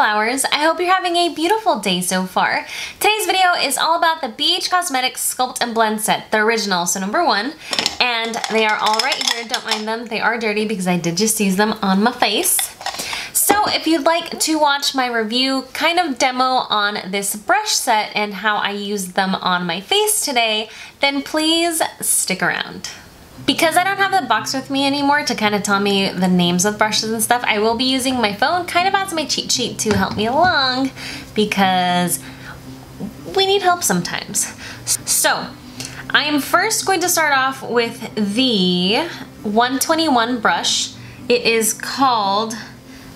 flowers. I hope you're having a beautiful day so far. Today's video is all about the BH Cosmetics Sculpt and Blend set, the original, so number 1. And they are all right here, don't mind them. They are dirty because I did just use them on my face. So if you'd like to watch my review, kind of demo on this brush set and how I use them on my face today, then please stick around. Because I don't have the box with me anymore to kind of tell me the names of brushes and stuff, I will be using my phone kind of as my cheat sheet to help me along because we need help sometimes. So I am first going to start off with the 121 brush. It is called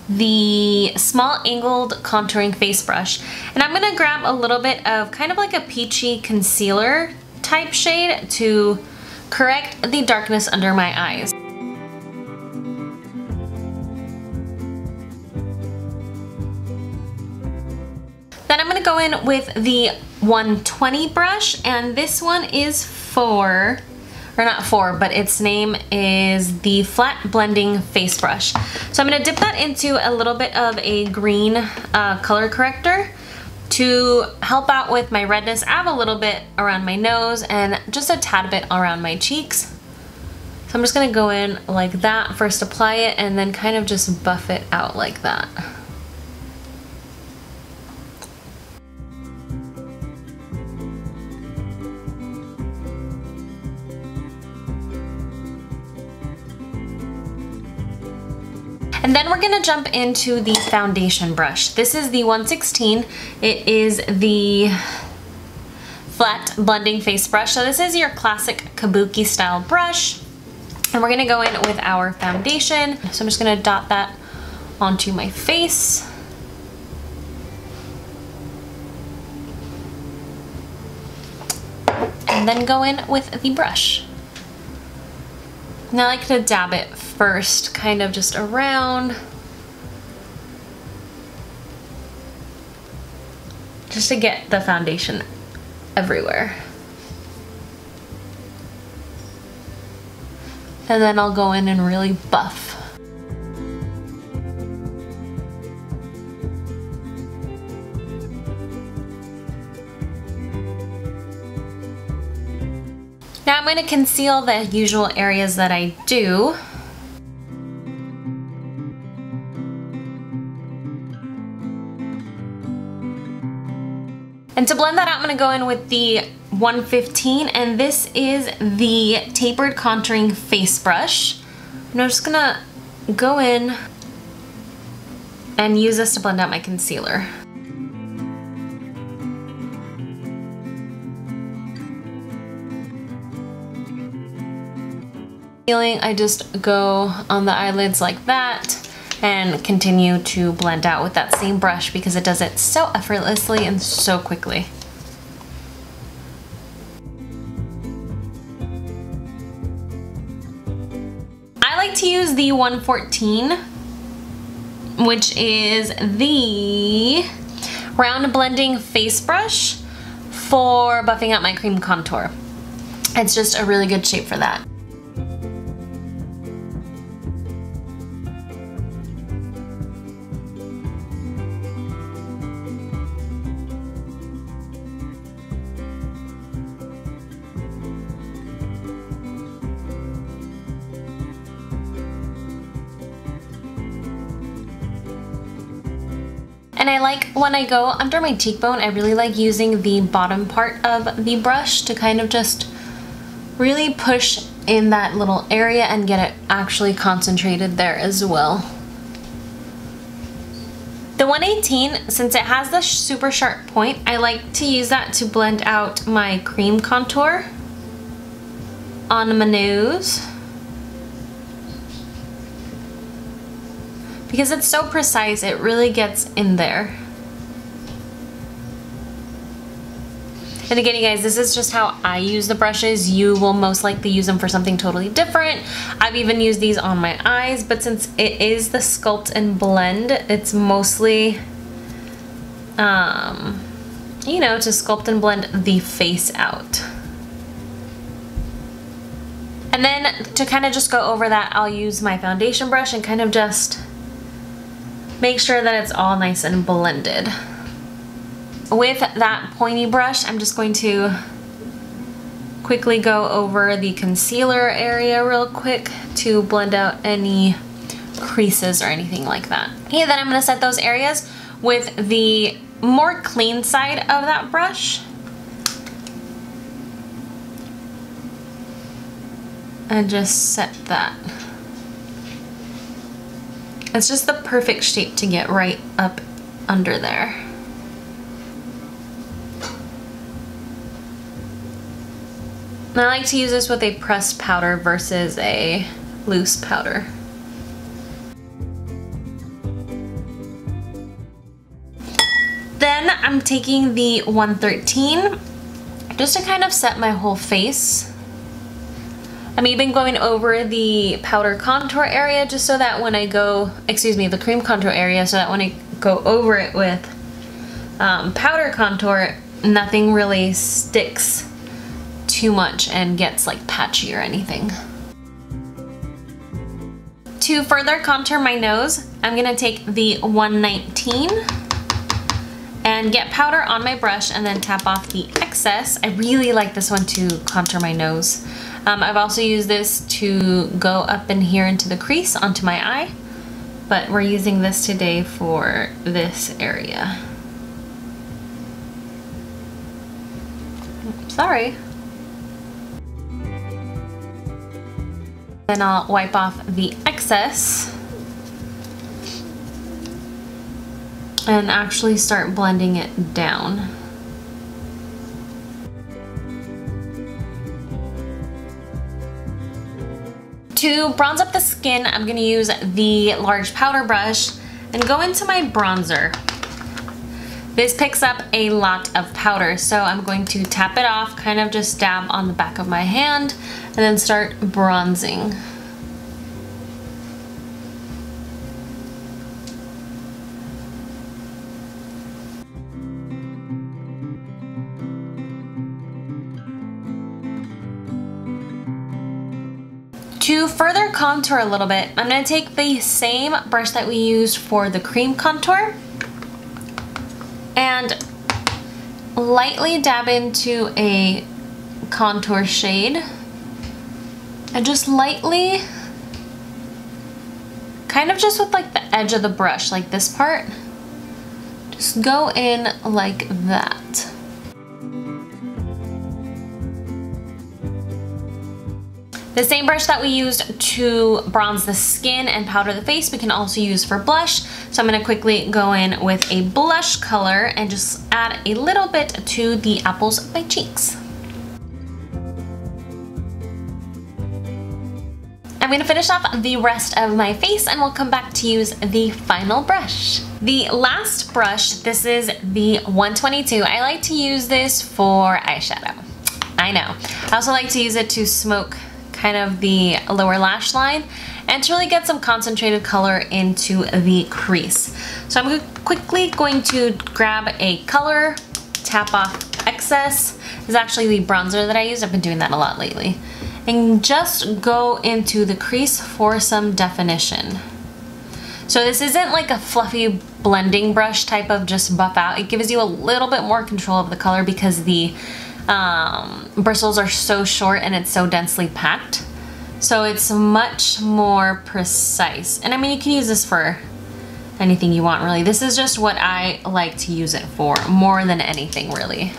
the Small Angled Contouring Face Brush. And I'm gonna grab a little bit of kind of like a peachy concealer type shade to correct the darkness under my eyes. Then I'm gonna go in with the 120 brush, and this one is but its name is the Flat Blending Face Brush. So I'm gonna dip that into a little bit of a green color corrector to help out with my redness. I have a little bit around my nose and just a tad bit around my cheeks. So I'm just gonna go in like that, first apply it, and then kind of just buff it out like that. And then we're gonna jump into the foundation brush. This is the 116. It is the Flat Blending Face Brush. So this is your classic kabuki style brush. And we're gonna go in with our foundation. So I'm just gonna dot that onto my face. And then go in with the brush. Now I like to dab it first, kind of just around, just to get the foundation everywhere. And then I'll go in and really buff. Now I'm going to conceal the usual areas that I do. And to blend that out, I'm going to go in with the 115, and this is the Tapered Contouring Face Brush. And I'm just going to go in and use this to blend out my concealer. I just go on the eyelids like that and continue to blend out with that same brush because it does it so effortlessly and so quickly. I like to use the 114, which is the Round Blending Face Brush for buffing out my cream contour. It's just a really good shape for that. And I like when I go under my cheekbone, I really like using the bottom part of the brush to kind of just really push in that little area and get it actually concentrated there as well. The 118, since it has the super sharp point, I like to use that to blend out my cream contour on my nose. Because it's so precise, it really gets in there. And again, you guys, this is just how I use the brushes. You will most likely use them for something totally different. I've even used these on my eyes, but since it is the Sculpt and Blend, it's mostly, you know, to sculpt and blend the face out. And then to kind of just go over that, I'll use my foundation brush and kind of just make sure that it's all nice and blended. With that pointy brush, I'm just going to quickly go over the concealer area real quick to blend out any creases or anything like that. Okay, then I'm going to set those areas with the more clean side of that brush. And just set that. It's just the perfect shape to get right up under there. And I like to use this with a pressed powder versus a loose powder. Then I'm taking the 113 just to kind of set my whole face. I'm even going over the powder contour area just so that when I go, the cream contour area, so that when I go over it with powder contour, nothing really sticks too much and gets like patchy or anything. To further contour my nose, I'm gonna take the 119 and get powder on my brush and then tap off the excess. I really like this one to contour my nose. I've also used this to go up in here into the crease onto my eye, but we're using this today for this area. Sorry. Then I'll wipe off the excess and actually start blending it down. To bronze up the skin, I'm going to use the large powder brush and go into my bronzer. This picks up a lot of powder, so I'm going to tap it off, kind of just dab on the back of my hand, and then start bronzing. To further contour a little bit, I'm going to take the same brush that we used for the cream contour and lightly dab into a contour shade and just lightly, kind of just with like the edge of the brush, like this part, just go in like that. The same brush that we used to bronze the skin and powder the face, we can also use for blush. So I'm gonna quickly go in with a blush color and just add a little bit to the apples of my cheeks. I'm gonna finish off the rest of my face and we'll come back to use the final brush. The last brush, this is the 122. I like to use this for eyeshadow. I know. I also like to use it to smoke kind of the lower lash line and to really get some concentrated color into the crease. So I'm quickly going to grab a color, tap off excess. This is actually the bronzer that I use. I've been doing that a lot lately. And just go into the crease for some definition. So this isn't like a fluffy blending brush type of just buff out. It gives you a little bit more control of the color because the bristles are so short and it's so densely packed. So it's much more precise. And I mean, you can use this for anything you want really. This is just what I like to use it for more than anything really.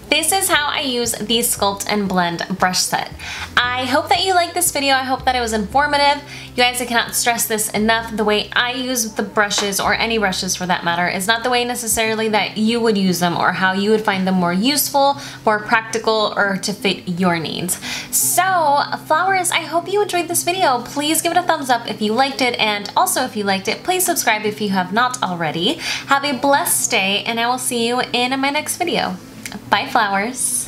This is how I use the Sculpt and Blend brush set. I hope that you liked this video. I hope that it was informative. You guys, I cannot stress this enough. The way I use the brushes, or any brushes for that matter, is not the way necessarily that you would use them or how you would find them more useful, more practical, or to fit your needs. So, flowers, I hope you enjoyed this video. Please give it a thumbs up if you liked it, and also if you liked it, please subscribe if you have not already. Have a blessed day, and I will see you in my next video. Bye, flowers.